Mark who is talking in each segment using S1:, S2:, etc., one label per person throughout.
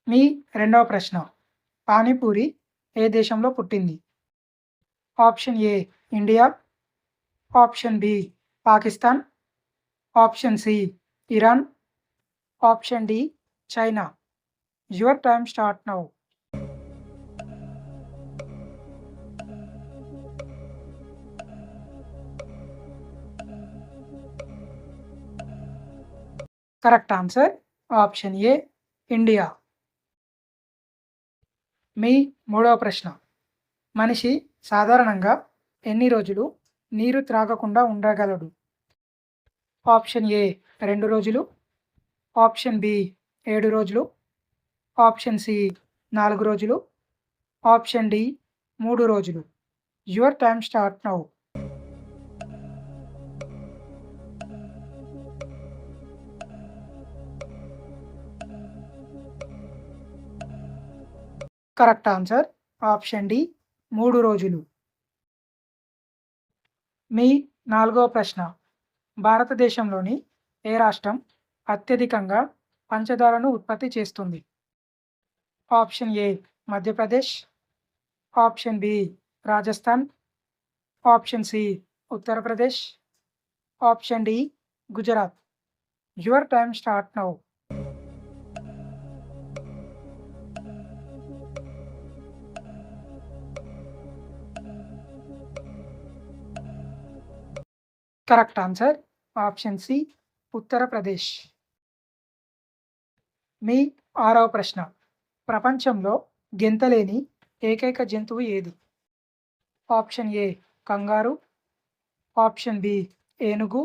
S1: మీ రెండవ ప్రశ్న. పానీపూరి ఏ దేశంలో పుట్టింది? Option A India, option B Pakistan, option C Iran, option D China. Your time start now. Correct answer option A India. మీ మూడవ ప్రశ్న. మనిషి సాధారణంగా ఎన్ని రోజులు నీరు త్రాగకుండా ఉండగలడు? ఆప్షన్ ఏ 2 రోజులు, ఆప్షన్ బి 7 రోజులు, ఆప్షన్ సి 4 రోజులు, ఆప్షన్ డి 3 రోజులు. Your time start now. Correct answer option D 3 రోజులు. మీ నాలుగవ ప్రశ్న. భారతదేశంలోని ఏ రాష్ట్రం అత్యధికంగా పంచదారను ఉత్పత్తి చేస్తుంది? Option A Madhya Pradesh, option B Rajasthan, option C Uttar Pradesh, option D Gujarat. Your time start now. Correct answer option C Uttar Pradesh. మీ ఆరవ ప్రశ్న. ప్రపంచంలో గెంతలేని ఏకైక జంతువు ఏది? ఆప్షన్ ఏ కంగారు, ఆప్షన్ బి ఏనుగు,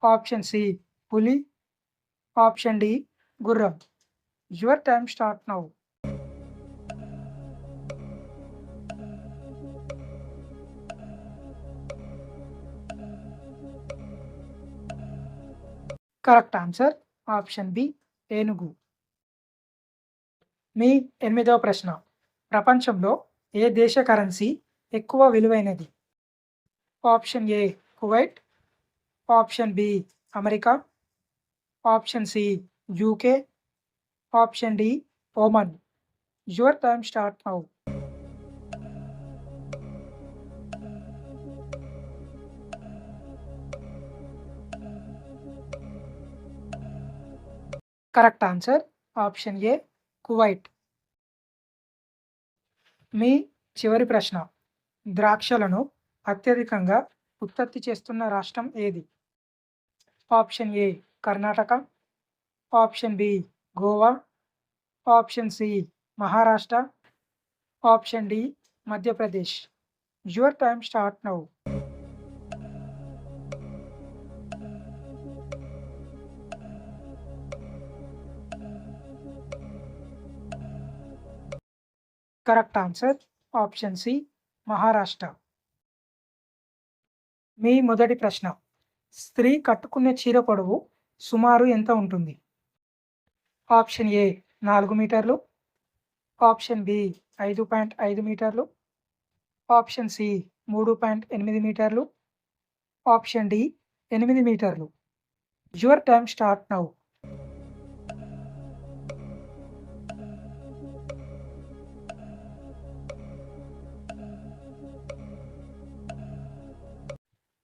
S1: ఆప్షన్ సి పులి, ఆప్షన్ డి గుర్రం. Your time start now. Correct answer option B ఏనుగు. మీ ఎనిమిదవ ప్రశ్న. ప్రపంచంలో ఏ దేశ కరెన్సీ ఎక్కువ విలువైనది? Option A Kuwait, option B America, option C UK, option D Oman. Your time start now. Correct answer option A Kuwait. మీ చివరి ప్రశ్న. ద్రాక్షలను అత్యధికంగా ఉత్పత్తి చేస్తున్న రాష్ట్రం ఏది? Option A Karnataka, option B Goa, option C Maharashtra, option D Madhya Pradesh. Your time start now. Correct answer option C Maharashtra. మీ మొదటి ప్రశ్న. స్త్రీ కట్టుకునే చీర పొడవు సుమారు ఎంత ఉంటుంది? ఆప్షన్ ఏ 4 మీటర్లు, ఆప్షన్ బి 5.5 మీటర్లు, ఆప్షన్ సి 3.8 మీటర్లు, ఆప్షన్ డి 8 మీటర్లు. Your time start now.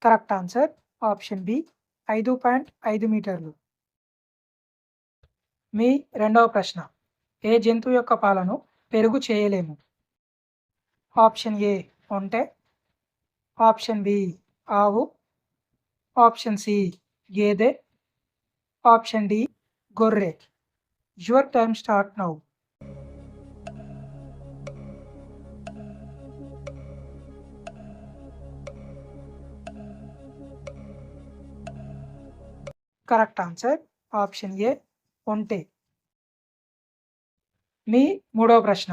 S1: Correct answer option B 5.5 మీటర్లు. మీ రెండవ ప్రశ్న. ఏ జంతువు యొక్క పాలను పెరుగు చేయలేము? ఆప్షన్ ఏ ఒంటె, ఆప్షన్ బి ఆవు, ఆప్షన్ సి గేదె, ఆప్షన్ డి గొర్రె. Your time start now. Correct answer option A ఒంటె. మీ మూడవ ప్రశ్న.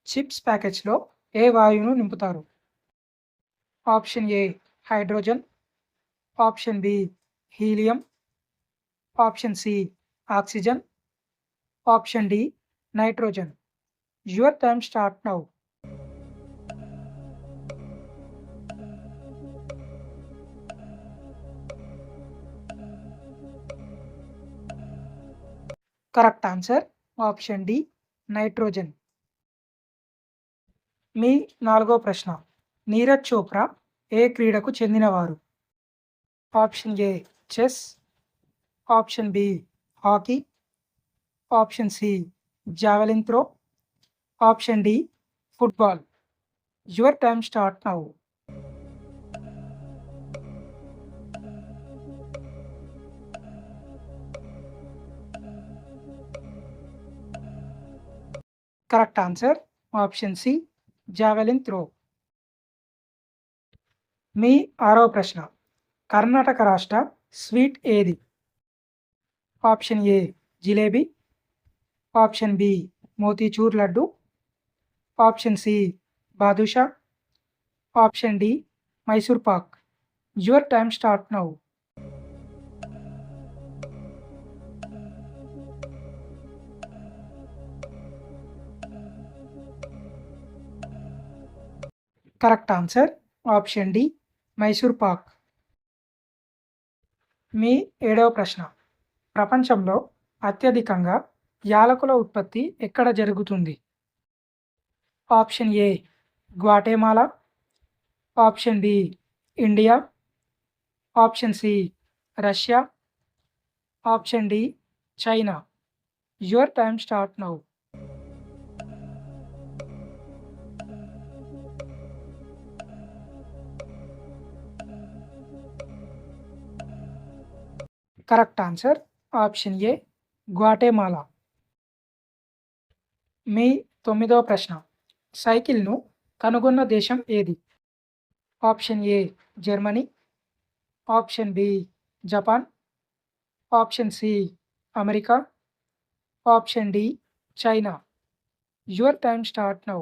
S1: చిప్స్ ప్యాకెట్స్లో ఏ వాయువును నింపుతారు? Option A hydrogen, option B helium, option C oxygen, option D nitrogen. Your time start now. Correct answer option D nitrogen. మీ 4వ ప్రశ్న. నీరజ్ చోప్రా ఏ క్రీడకు చెందినవారు? Option A chess, option B hockey, option C javelin throw, option D football. Your time start now. Correct answer option C javelin throw. మీ 6వ ప్రశ్న. కర్ణాటక రాష్ట్ర స్వీట్ ఏది? Option A jalebi, option B motichoor laddu, option C badusha, option D Mysore pak. Your time start now. Correct answer option D Mysore pak. మీ 7వ ప్రశ్న. ప్రపంచంలో అత్యధికంగా యాలకుల ఉత్పత్తి ఎక్కడ జరుగుతుంది? Option A Guatemala, option B India, option C Russia, option D China. Your time start now. Correct answer option A Guatemala. మీ 9వ ప్రశ్న. సైకిల్ను కనుగొన్న దేశం ఏది? Option A Germany, option B Japan, option C America, option D China. Your time start now.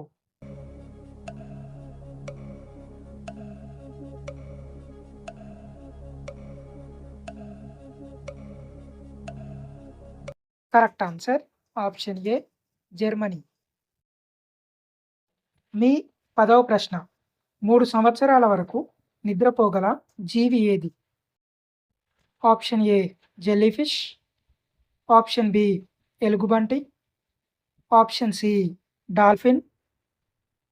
S1: Correct answer option A Germany. మీ 10వ ప్రశ్న. 3 సంవత్సరాల వరకు నిద్రపోగల జీవి ఏది? Option A jellyfish, option B ఎలుగుబంటి, option C dolphin,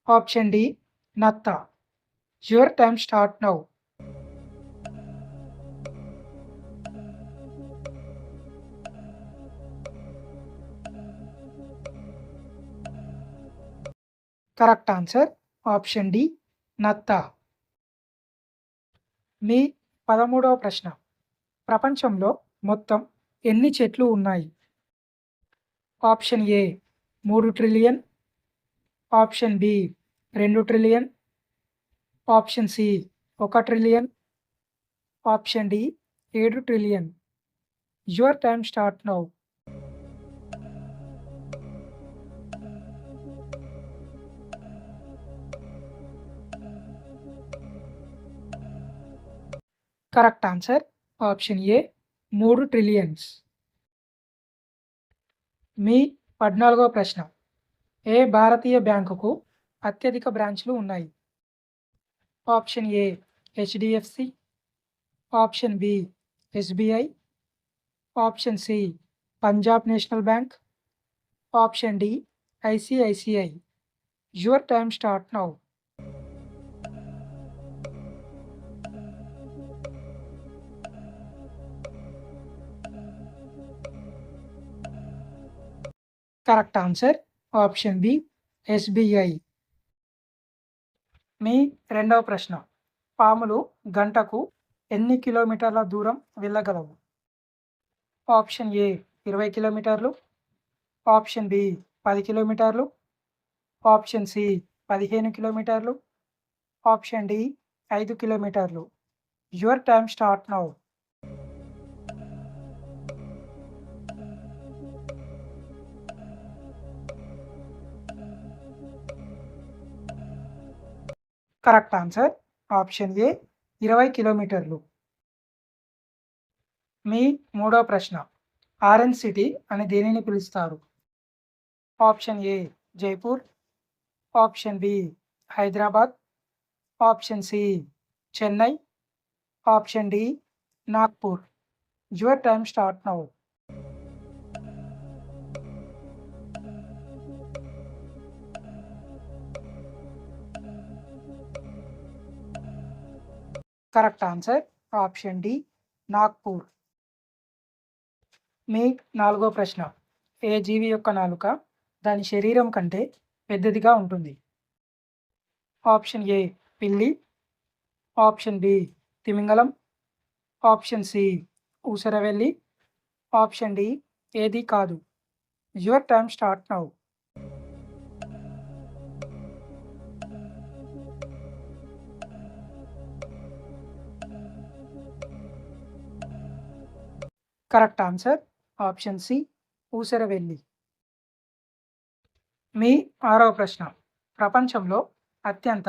S1: option D నత్త. Your time start now. Correct answer option D నత్త. మీ 13వ ప్రశ్న. ప్రపంచంలో మొత్తం ఎన్ని చెట్లు ఉన్నాయి? Option A 3 trillion, option B 2 trillion, option C 1 trillion, option D 7 trillion. Your time start now. Correct answer option A 3 trillions. మీ 14వ ప్రశ్న. ఏ భారతీయ బ్యాంకుకు అత్యధిక బ్రాంచ్లు ఉన్నాయి? Option A HDFC, option B SBI, option C Punjab National Bank, option D ICICI. Your time start now. Correct answer option B SBI. మీ 2వ ప్రశ్న. పాములు గంటకు ఎన్ని కిలోమీటర్ల దూరం వెళ్ళగలవు? ఆప్షన్ ఏ 20 కిలోమీటర్లు, ఆప్షన్ బి 10 కిలోమీటర్లు, ఆప్షన్ సి 15 కిలోమీటర్లు, ఆప్షన్ డి 5 కిలోమీటర్లు. Your time start now. Correct answer option ఏ 20 కిలోమీటర్లు. మీ 3వ ప్రశ్న. ఆరెంజ్ సిటీ అని దేనిని పిలుస్తారు? Option A Jaipur, option B Hyderabad, option C Chennai, option D Nagpur. Your time start now. Correct answer option D Nagpur. మీ 4వ ప్రశ్న. ఏ జీవి యొక్క నాలుక దాని శరీరం కంటే పెద్దదిగా ఉంటుంది? ఆప్షన్ ఏ పిల్లి, ఆప్షన్ బి తిమింగలం, ఆప్షన్ సి ఊసరవెల్లి, ఆప్షన్ డి ఏది కాదు. Your time start now. Correct answer option C ఊసరవెల్లి. మీ 6వ ప్రశ్న. ప్రపంచంలో అత్యంత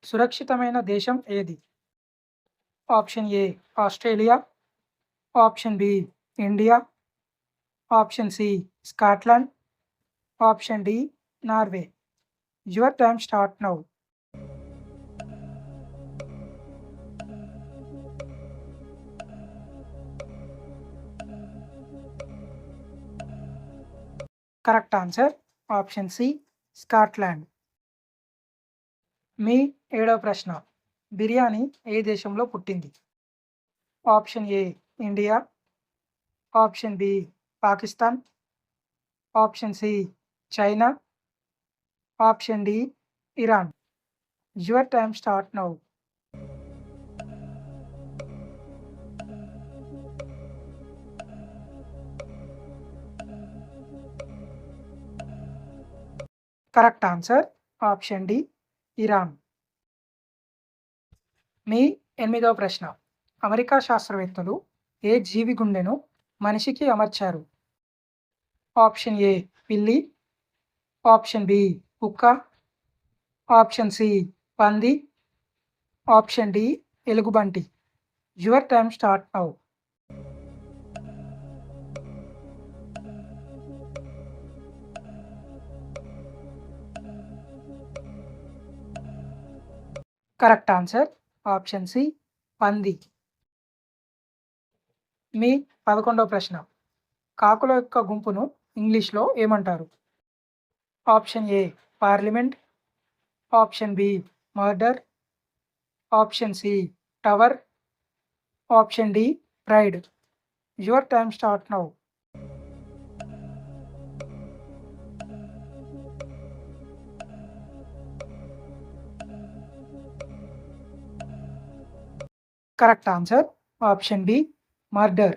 S1: సురక్షితమైన దేశం ఏది? Option A Australia, option B India, option C Scotland, option D Norway. Your time start now. Correct answer option C Scotland. మీ 7వ ప్రశ్న. బిర్యానీ ఏ దేశంలో పుట్టింది? Option A India, option B Pakistan, option C China, option D Iran. Your time start now. Correct answer option D Iran. మీ 8వ ప్రశ్న. America శాస్త్రవేత్తలు ఏ జీవి గుండెను మనిషికి అమర్చారు? ఆప్షన్ ఏ పిల్లి, ఆప్షన్ బి కుక్క, ఆప్షన్ సి పంది, ఆప్షన్ డి ఎలుగుబంటి. Your time start now. Correct answer option C పంది. మీ 11వ ప్రశ్న. కాకుల యొక్క గుంపును ఇంగ్లీష్లో ఏమంటారు? Option A parliament, option B murder, option C tower, option D pride. Your time start now. Correct answer option B murder.